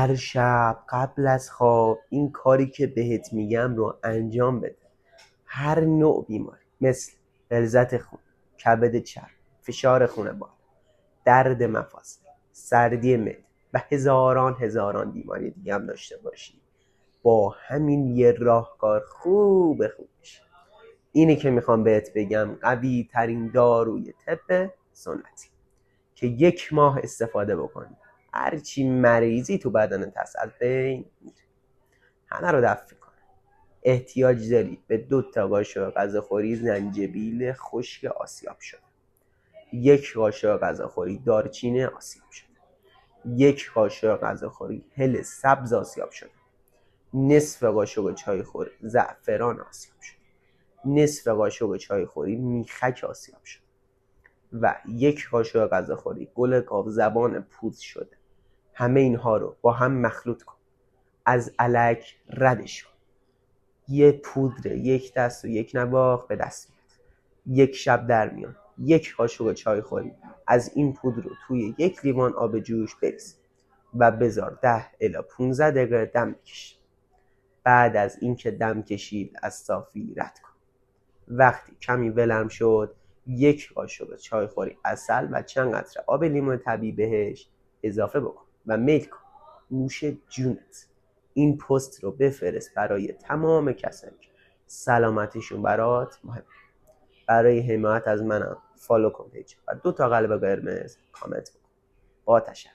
هر شب قبل از خواب این کاری که بهت میگم رو انجام بده. هر نوع بیماری مثل غلظت خون، کبد چرب، فشار خون بالا، درد مفاصل، سردی معده و هزاران بیماری دیگه هم داشته باشی، با همین یه راهکار خوب میشه. اینی که میخوام بهت بگم قوی ترین داروی طب سنتی که 1 ماه استفاده بکنی هرچی مریضی تو بدنت هست از بین میره، همه رو دفع کنه. احتیاج داری به 2 تا قاشق غذاخوری زنجبیل خشک آسیاب شده، 1 قاشق غذاخوری دارچین آسیاب شده، 1 قاشق غذاخوری هل سبز آسیاب شده، نصف قاشق چای خوری زعفران آسیاب شده، نصف قاشق چای خوری میخک آسیاب شده و 1 قاشق غذاخوری گل گاوزبان پودر شده. همه اینها رو با هم مخلوط کن، از الک ردش کن. یه پودر 1 دست و 1 نواخت به دست میاد، 1 شب در میان. 1 قاشق چای خوری از این پودر رو توی 1 لیوان آب جوش بریز و بذار 10 الی 15 دقیقه دم بکش. بعد از اینکه دم کشید از صافی رد کن. وقتی کمی ولم شد 1 قاشق چای خوری عسل و چند قطره آب لیمو طبیعی بهش اضافه بکن و میل کن. نوش جونت. این پست رو بفرست برای تمام کسایی که سلامتیشون برات مهمه. برای حمایت از منم فالو کن پیج و 2 تا قلب قرمز کامنت بکن. با تشکر.